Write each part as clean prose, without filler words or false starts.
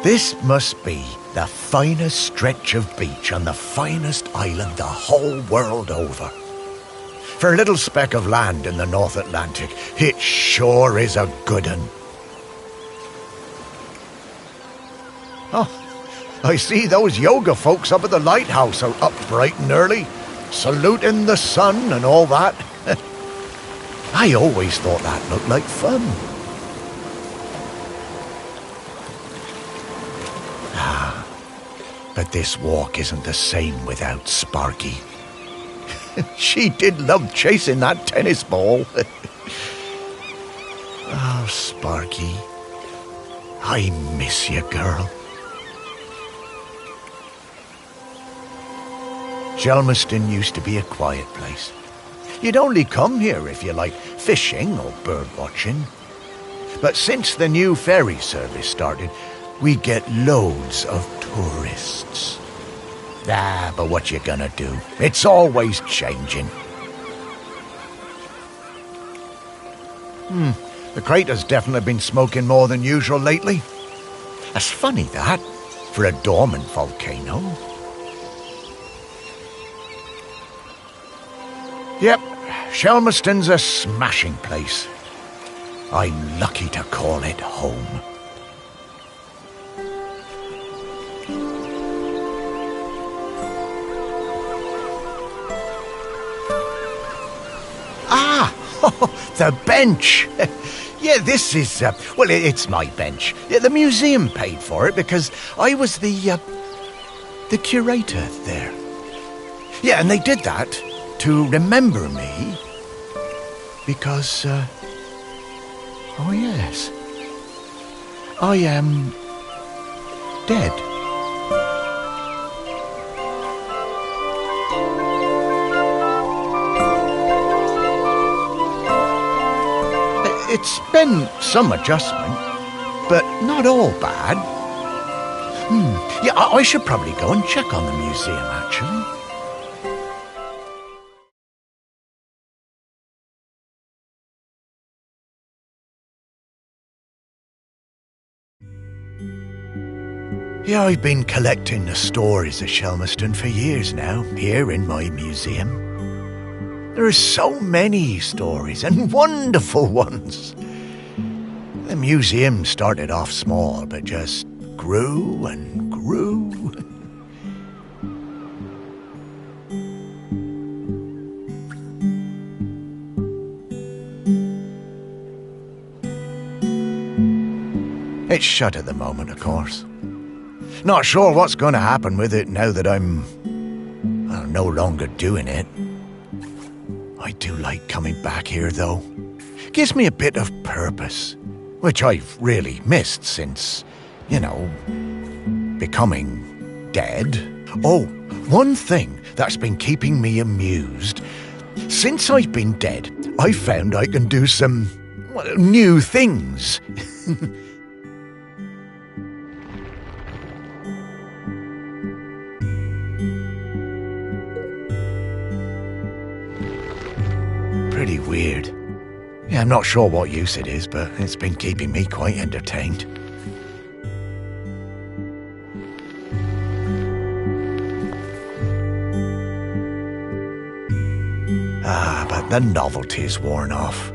This must be the finest stretch of beach on the finest island the whole world over. For a little speck of land in the North Atlantic, it sure is a good un. Oh, I see those yoga folks up at the lighthouse are up bright and early, saluting the sun and all that. I always thought that looked like fun. But this walk isn't the same without Sparky. She did love chasing that tennis ball. Oh, Sparky, I miss you, girl. Shelmerston used to be a quiet place. You'd only come here if you liked fishing or bird watching. But since the new ferry service started, we get loads of tourists. But what you gonna do? It's always changing. The crater's definitely been smoking more than usual lately. That's funny, that, for a dormant volcano. Yep, Shelmerston's a smashing place. I'm lucky to call it home. The bench. Yeah, this is, well, it's my bench. Yeah, the museum paid for it because I was the curator there. Yeah, and they did that to remember me because, oh yes, I am dead. It's been some adjustment, but not all bad. Yeah, I should probably go and check on the museum, actually. Yeah, I've been collecting the stories of Shelmerston for years now, here in my museum. There are so many stories, and wonderful ones. The museum started off small, but just grew and grew. It's shut at the moment, of course. Not sure what's going to happen with it now that I'm no longer doing it. I do like coming back here, though. Gives me a bit of purpose, which I've really missed since, becoming dead. Oh, one thing that's been keeping me amused. Since I've been dead, I found I can do some, new things. Pretty weird. Yeah, I'm not sure what use it is, but it's been keeping me quite entertained. But the novelty's worn off.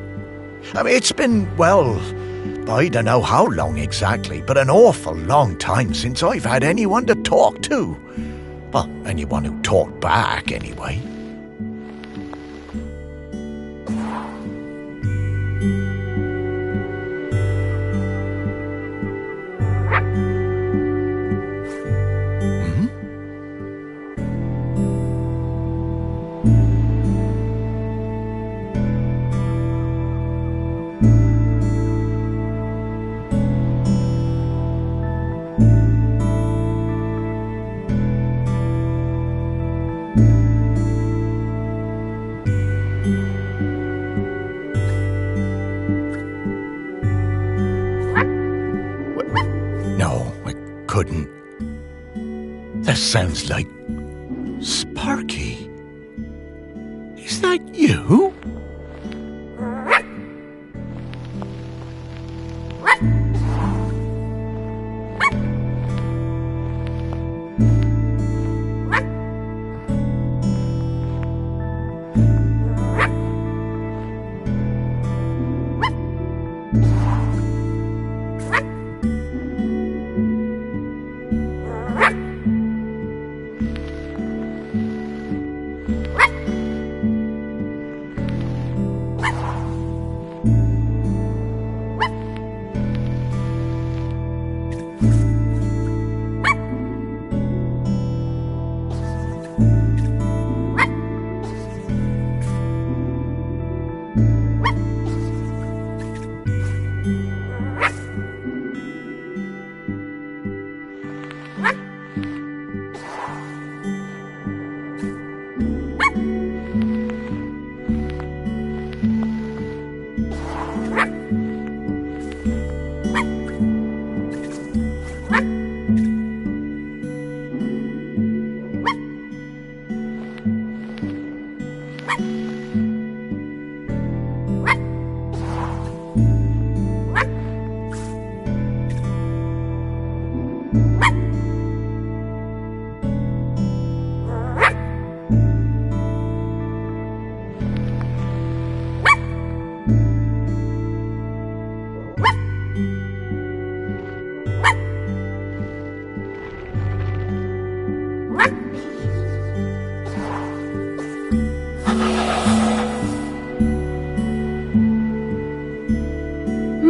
I mean, it's been, I don't know how long exactly, but an awful long time since I've had anyone to talk to. Well, anyone who talked back, anyway. Couldn't. That sounds like Sparky. Is that you?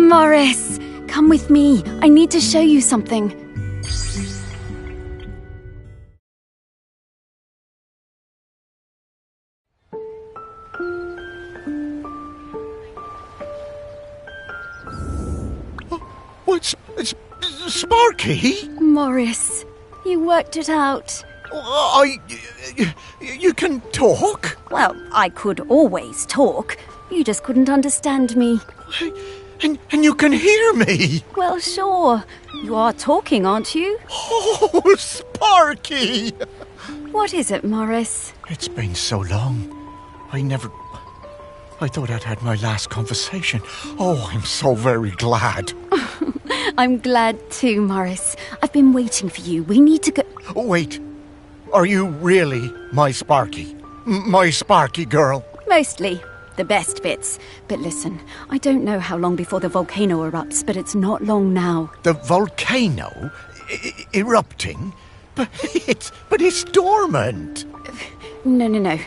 Morris, come with me. I need to show you something. Oh, it's Sparky? Morris, you worked it out. You can talk? Well, I could always talk. You just couldn't understand me. And you can hear me? Well, sure. You are talking, aren't you? Oh, Sparky! What is it, Morris? It's been so long. I thought I'd had my last conversation. Oh, I'm so very glad. I'm glad too, Morris. I've been waiting for you. We need to go... Oh, wait. Are you really my Sparky? My Sparky girl? Mostly. The best bits. But listen, I don't know how long before the volcano erupts, but it's not long now. The volcano? Erupting? But it's dormant. No.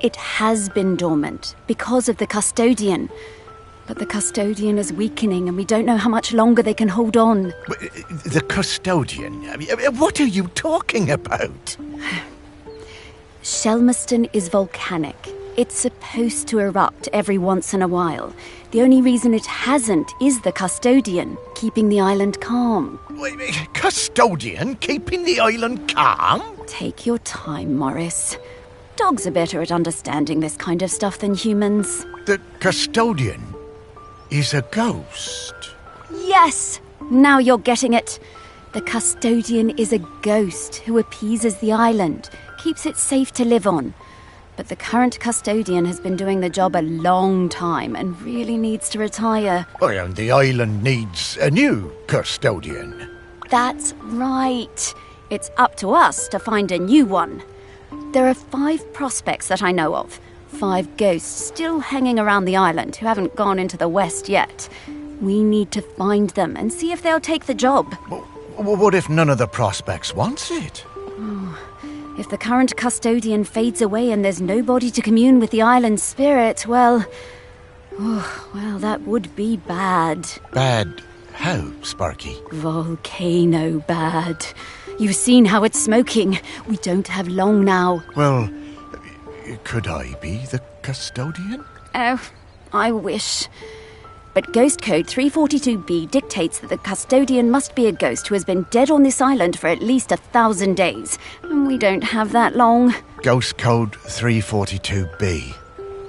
It has been dormant because of the custodian. But the custodian is weakening and we don't know how much longer they can hold on. The custodian? What are you talking about? Shelmerston is volcanic. It's supposed to erupt every once in a while. The only reason it hasn't is the custodian, keeping the island calm. Custodian keeping the island calm? Take your time, Morris. Dogs are better at understanding this kind of stuff than humans. The custodian is a ghost. Yes! Now you're getting it. The custodian is a ghost who appeases the island, keeps it safe to live on. But the current custodian has been doing the job a long time and really needs to retire. Oh, and the island needs a new custodian. That's right. It's up to us to find a new one. There are 5 prospects that I know of. 5 ghosts still hanging around the island who haven't gone into the west yet. We need to find them and see if they'll take the job. What if none of the prospects wants it? If the current custodian fades away and there's nobody to commune with the island's spirit, well, that would be bad. Bad how, Sparky? Volcano bad. You've seen how it's smoking. We don't have long now. Well, could I be the custodian? Oh, I wish. But Ghost Code 342B dictates that the custodian must be a ghost who has been dead on this island for at least 1,000 days. And we don't have that long. Ghost Code 342B.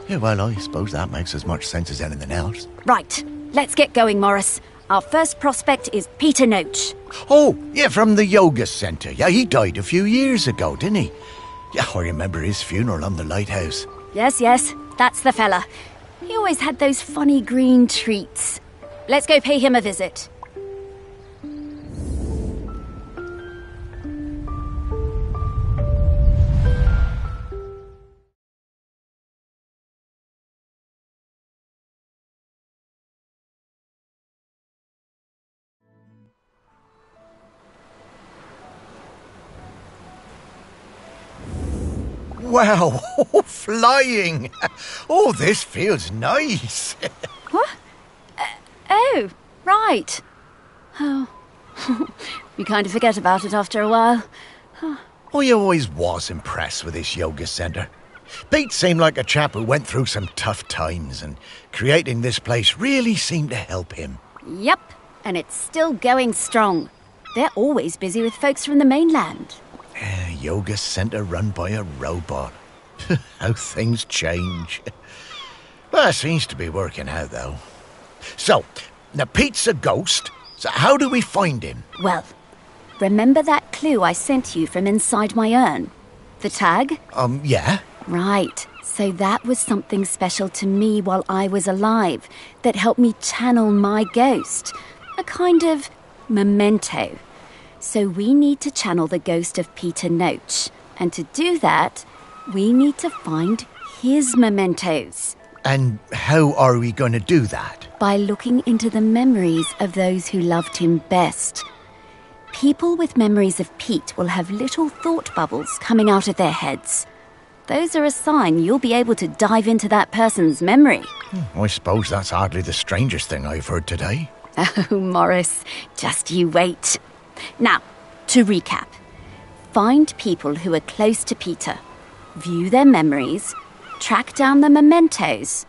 Yeah, well, I suppose that makes as much sense as anything else. Right, let's get going, Morris. Our first prospect is Peter Noach. Oh, yeah, from the yoga centre. Yeah, he died a few years ago, didn't he? Yeah, I remember his funeral on the lighthouse. Yes, that's the fella. He always had those funny green treats. Let's go pay him a visit. Wow, flying. Oh, this feels nice. What? Oh, right. Oh, you kind of forget about it after a while. I always was impressed with this yoga centre. Pete seemed like a chap who went through some tough times, and creating this place really seemed to help him. Yep, and it's still going strong. They're always busy with folks from the mainland. Yoga centre run by a robot. How things change. Well, it seems to be working out, though. So, now Pete's a ghost, so how do we find him? Well, remember that clue I sent you from inside my urn? The tag? Yeah. Right. So that was something special to me while I was alive that helped me channel my ghost. A kind of memento. So we need to channel the ghost of Peter Noach. And to do that, we need to find his mementos. And how are we going to do that? By looking into the memories of those who loved him best. People with memories of Pete will have little thought bubbles coming out of their heads. Those are a sign you'll be able to dive into that person's memory. I suppose that's hardly the strangest thing I've heard today. Oh, Morris, just you wait. Now, to recap. Find people who are close to Peter, view their memories, track down the mementos,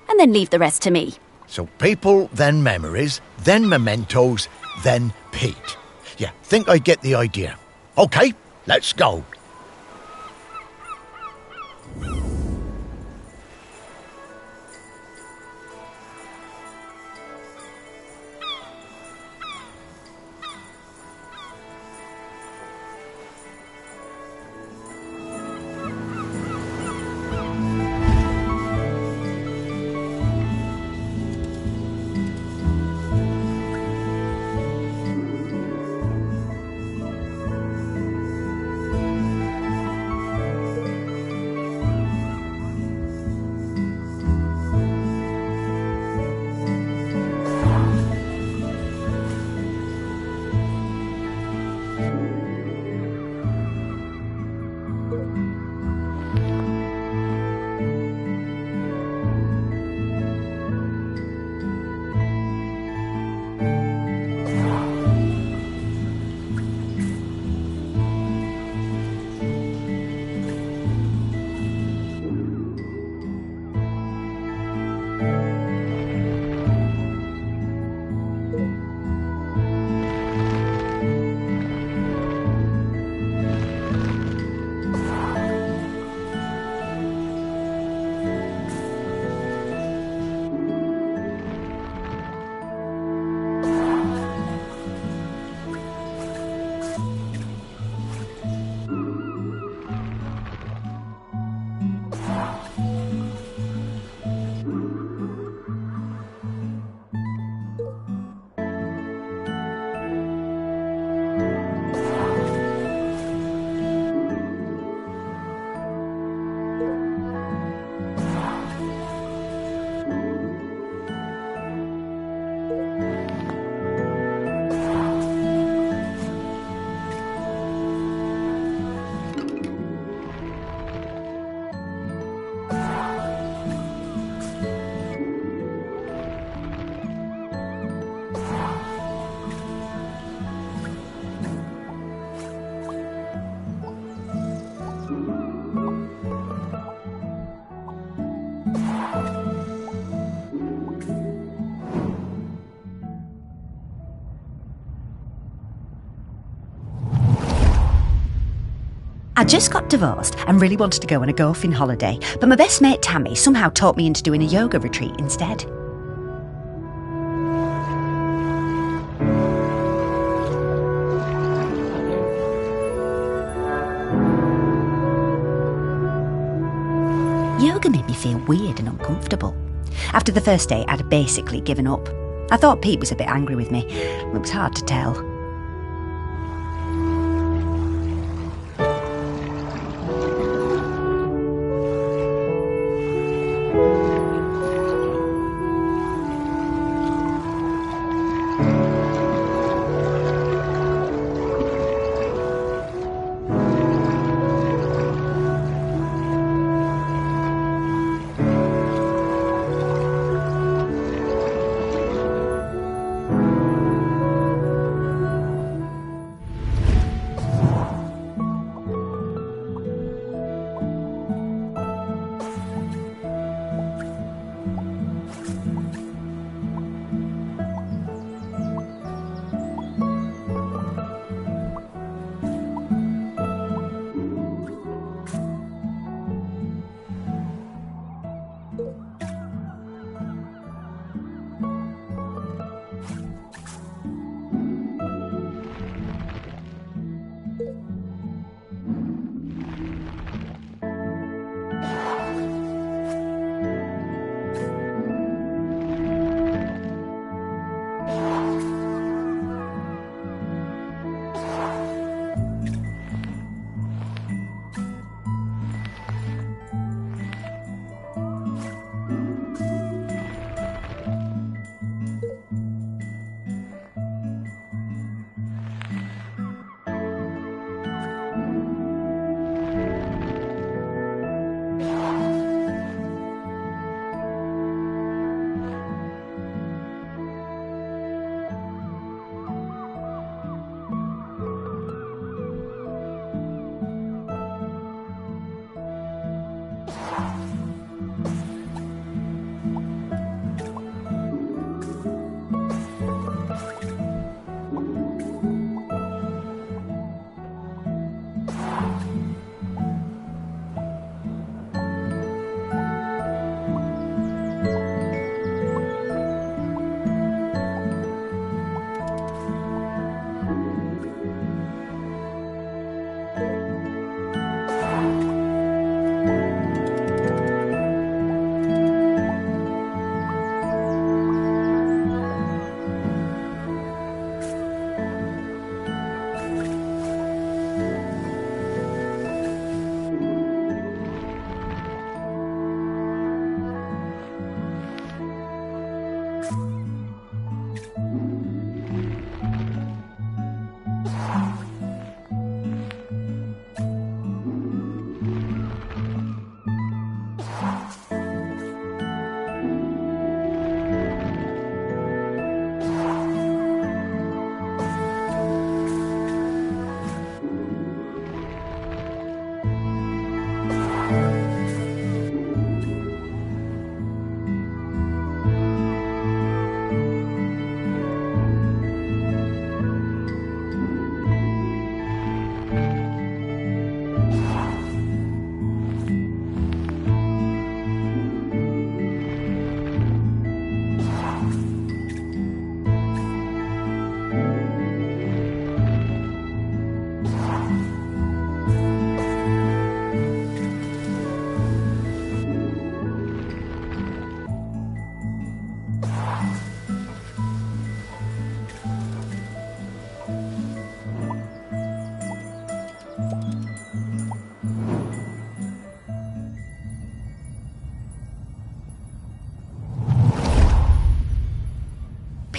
and then leave the rest to me. So people, then memories, then mementos, then Pete. Yeah, think I get the idea. OK, let's go. I just got divorced and really wanted to go on a golfing holiday, but my best mate Tammy somehow talked me into doing a yoga retreat instead. Yoga made me feel weird and uncomfortable. After the first day, I'd basically given up. I thought Pete was a bit angry with me. It was hard to tell.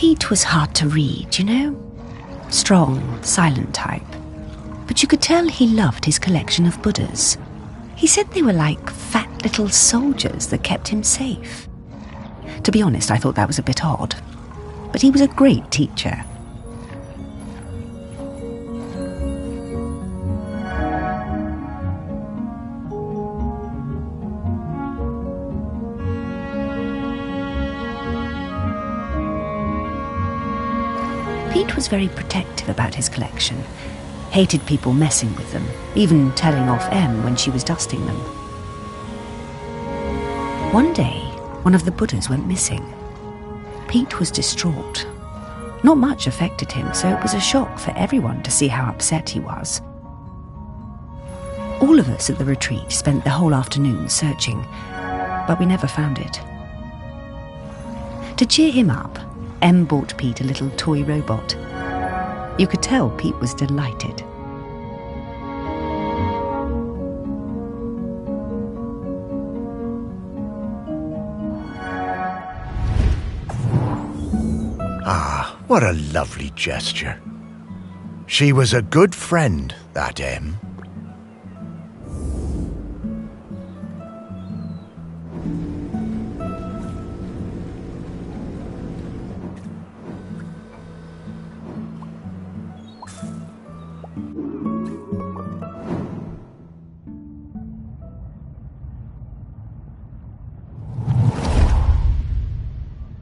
Pete was hard to read, you know? Strong, silent type. But you could tell he loved his collection of Buddhas. He said they were like fat little soldiers that kept him safe. To be honest, I thought that was a bit odd. But he was a great teacher. Pete was very protective about his collection. Hated people messing with them, even telling off Em when she was dusting them. One day, one of the Buddhas went missing. Pete was distraught. Not much affected him, so it was a shock for everyone to see how upset he was. All of us at the retreat spent the whole afternoon searching, but we never found it. To cheer him up, Em bought Pete a little toy robot. You could tell Pete was delighted. Ah, what a lovely gesture. She was a good friend, that Em.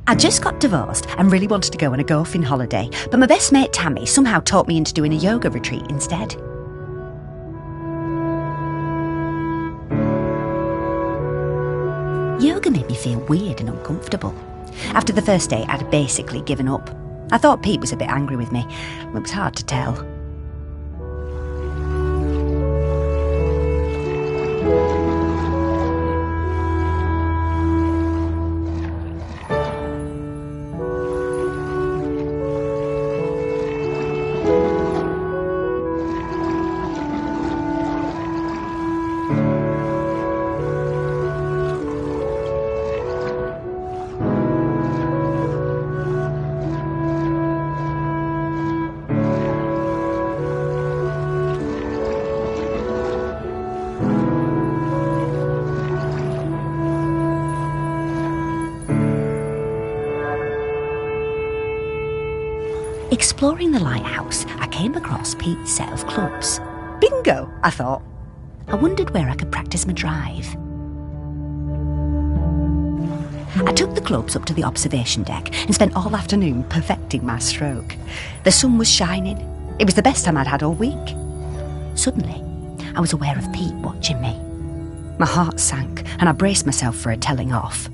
I just got divorced and really wanted to go on a golfing holiday, but my best mate Tammy somehow talked me into doing a yoga retreat instead. Yoga made me feel weird and uncomfortable. After the first day, I'd basically given up. I thought Pete was a bit angry with me. It was hard to tell. Exploring the lighthouse, I came across Pete's set of clubs. Bingo, I thought. I wondered where I could practice my drive. I took the clubs up to the observation deck and spent all afternoon perfecting my stroke. The sun was shining. It was the best time I'd had all week. Suddenly, I was aware of Pete watching me. My heart sank and I braced myself for a telling off.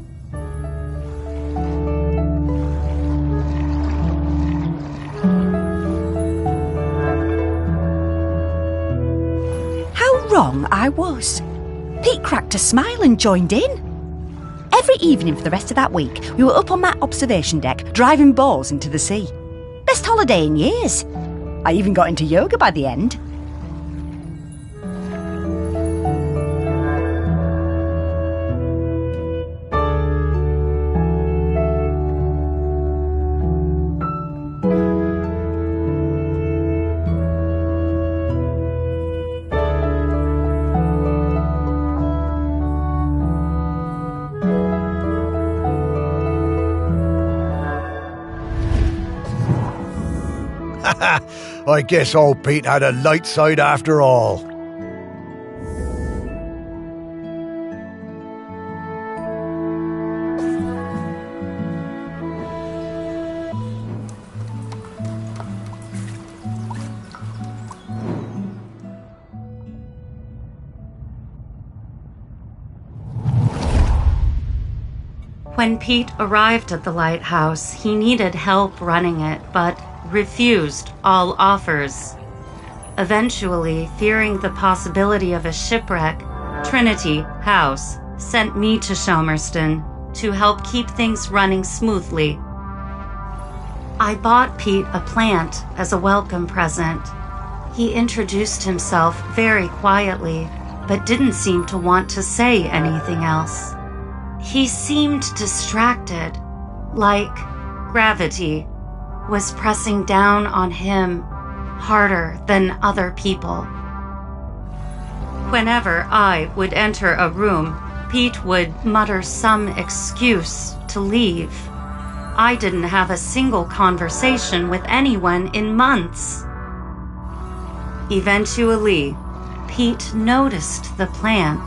Wrong I was. Pete cracked a smile and joined in. Every evening for the rest of that week, we were up on that observation deck, driving balls into the sea. Best holiday in years. I even got into yoga by the end. I guess old Pete had a light side after all. When Pete arrived at the lighthouse, he needed help running it, but refused all offers. Eventually, fearing the possibility of a shipwreck, Trinity House sent me to Shelmerston to help keep things running smoothly. I bought Pete a plant as a welcome present. He introduced himself very quietly, but didn't seem to want to say anything else. He seemed distracted, like gravity was pressing down on him harder than other people. Whenever I would enter a room, Pete would mutter some excuse to leave. I didn't have a single conversation with anyone in months. Eventually, Pete noticed the plant.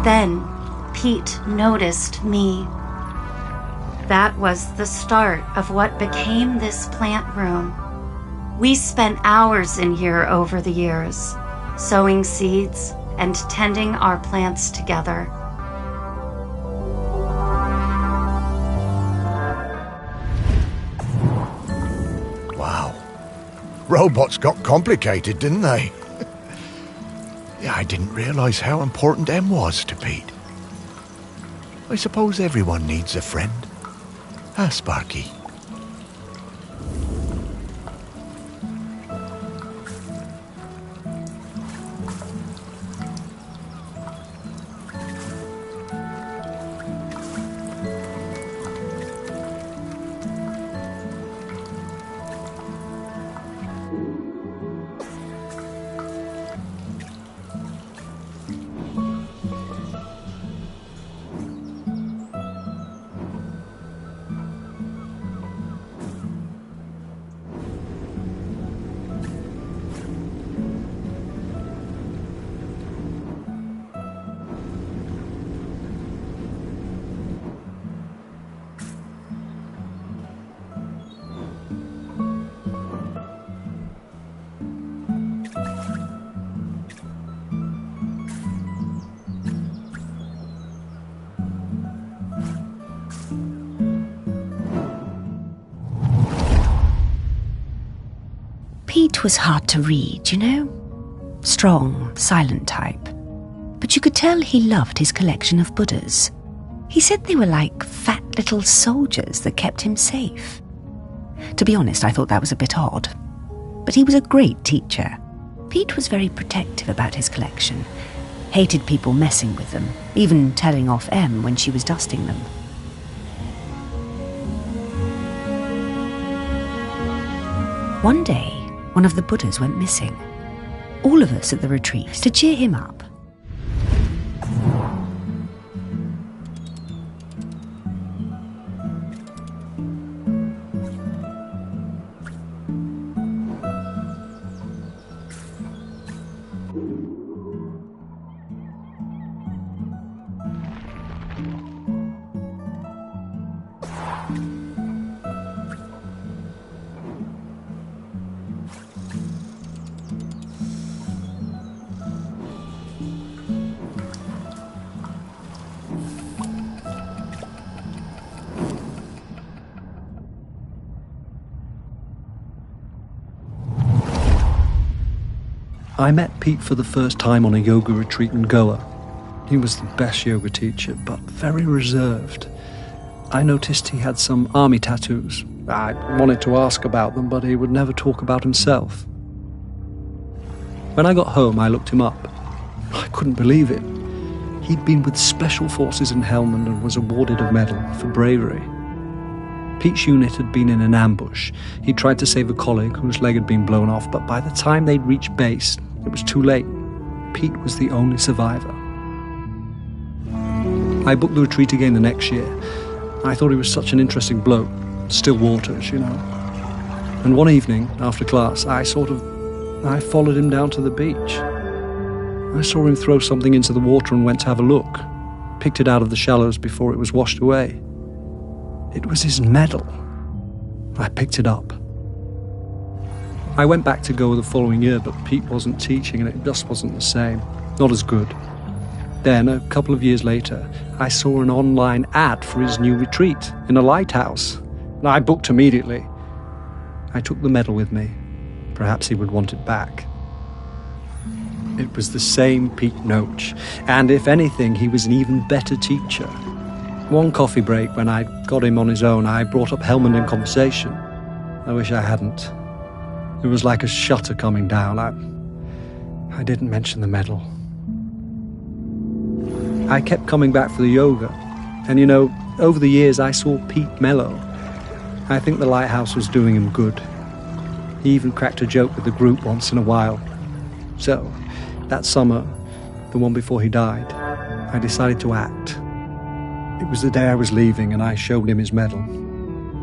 Then, Pete noticed me. That was the start of what became this plant room. We spent hours in here over the years, sowing seeds and tending our plants together. Wow. Robots got complicated, didn't they? Yeah, I didn't realize how important Em was to Pete. I suppose everyone needs a friend. Ah, Sparky. Pete was hard to read, you know? Strong, silent type. But you could tell he loved his collection of Buddhas. He said they were like fat little soldiers that kept him safe. To be honest, I thought that was a bit odd. But he was a great teacher. Pete was very protective about his collection. Hated people messing with them, even telling off Em when she was dusting them. One day, one of the Buddhas went missing. All of us at the retreat, to cheer him up, I met Pete for the first time on a yoga retreat in Goa. He was the best yoga teacher, but very reserved. I noticed he had some army tattoos. I wanted to ask about them, but he would never talk about himself. When I got home, I looked him up. I couldn't believe it. He'd been with Special Forces in Helmand and was awarded a medal for bravery. Pete's unit had been in an ambush. He tried to save a colleague whose leg had been blown off, but by the time they'd reached base, it was too late. Pete was the only survivor. I booked the retreat again the next year. I thought he was such an interesting bloke. Still waters, you know. And one evening, after class, I followed him down to the beach. I saw him throw something into the water and went to have a look. Picked it out of the shallows before it was washed away. It was his medal. I picked it up. I went back to Goa the following year, but Pete wasn't teaching and it just wasn't the same. Not as good. Then, a couple of years later, I saw an online ad for his new retreat in a lighthouse. And I booked immediately. I took the medal with me. Perhaps he would want it back. It was the same Pete Noach, and if anything, he was an even better teacher. One coffee break, when I got him on his own, I brought up Helmand in conversation. I wish I hadn't. It was like a shutter coming down. I didn't mention the medal. I kept coming back for the yoga. And you know, over the years I saw Pete mellow. I think the lighthouse was doing him good. He even cracked a joke with the group once in a while. So, that summer, the one before he died, I decided to act. It was the day I was leaving and I showed him his medal.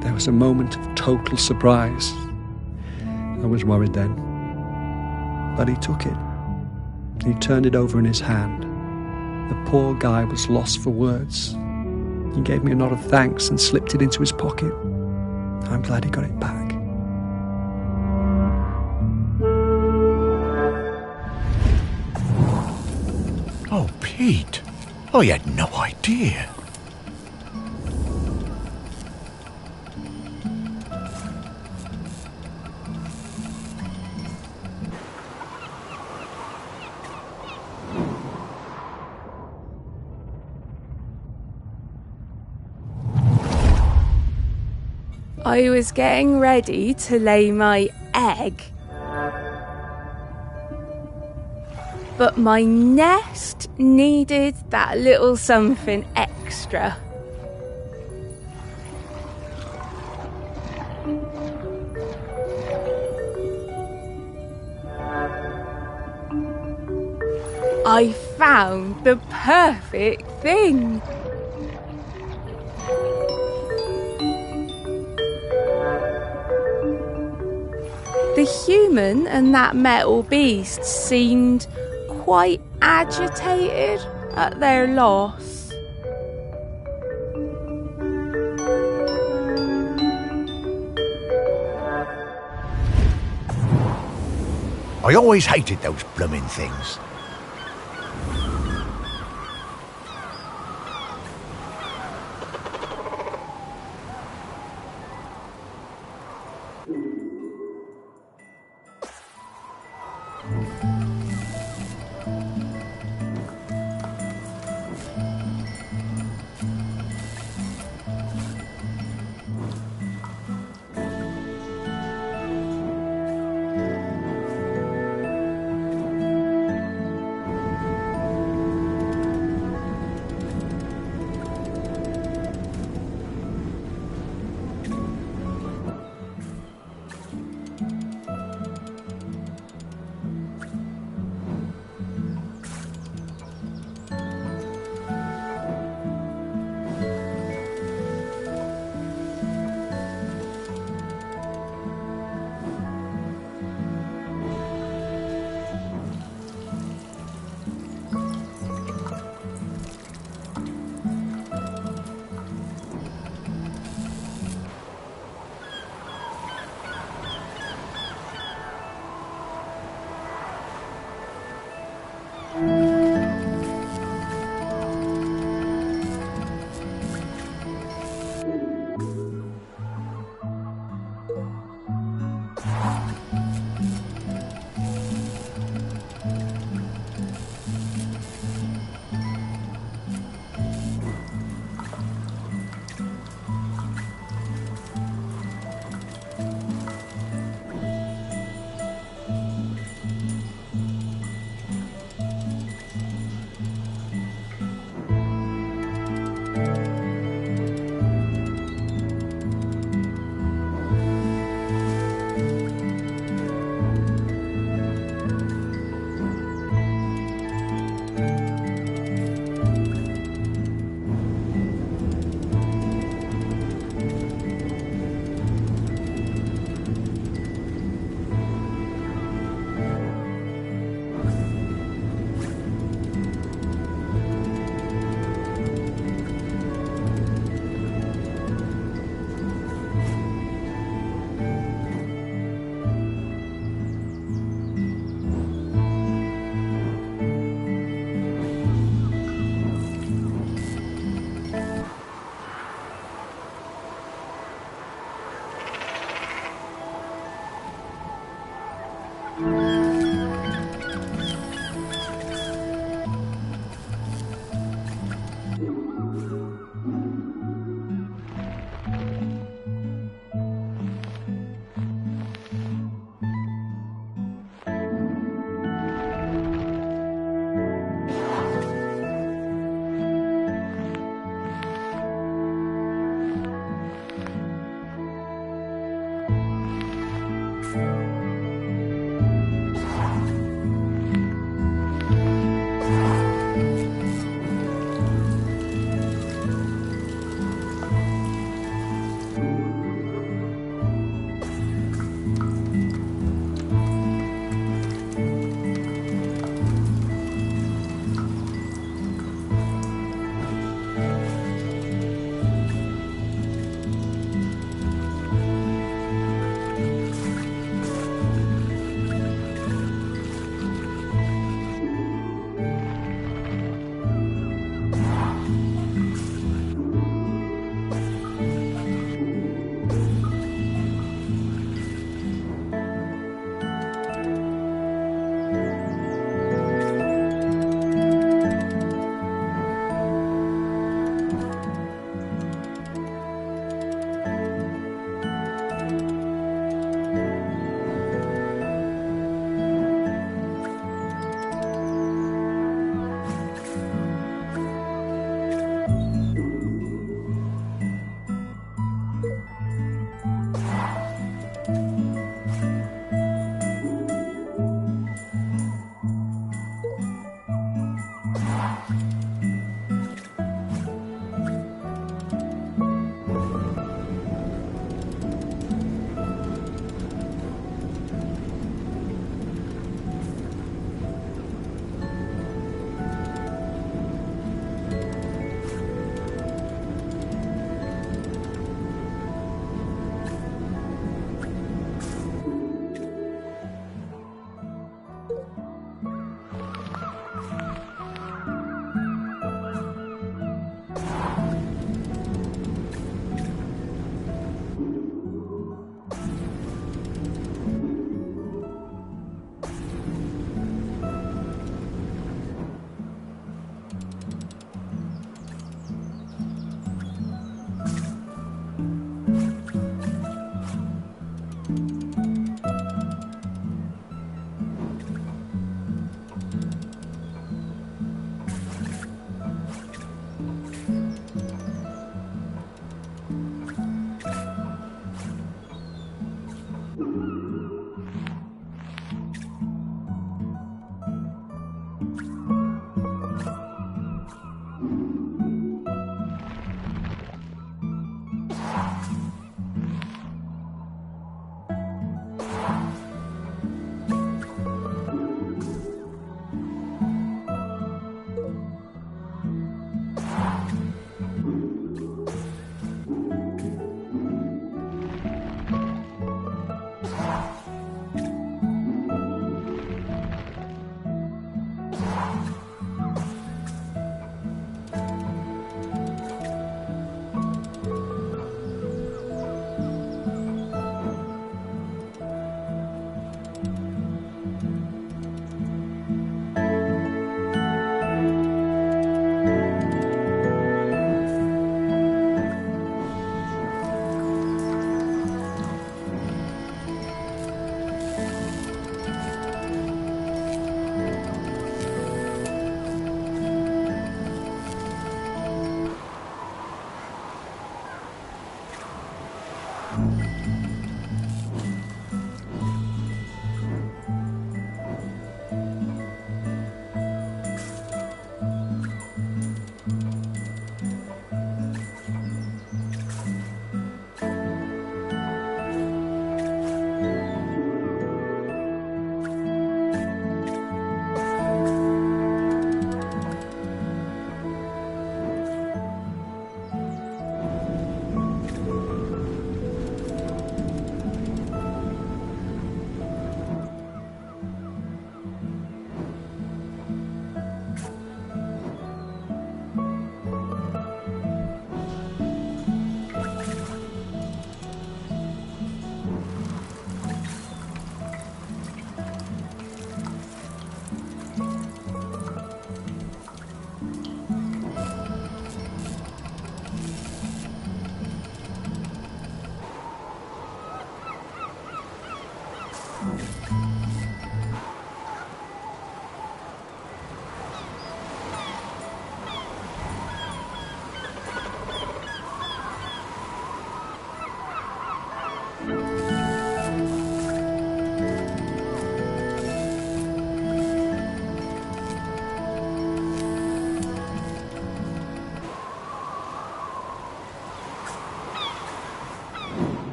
There was a moment of total surprise. I was worried then. But he took it. He turned it over in his hand. The poor guy was lost for words. He gave me a nod of thanks and slipped it into his pocket. I'm glad he got it back. Oh, Pete. I had no idea. I was getting ready to lay my egg. But my nest needed that little something extra. I found the perfect thing. The human and that metal beast seemed quite agitated at their loss. I always hated those blooming things.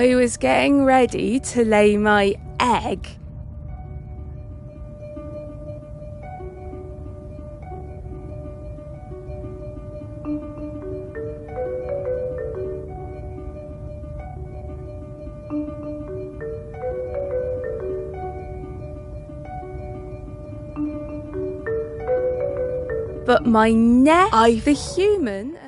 I was getting ready to lay my egg. But my neck, I the human.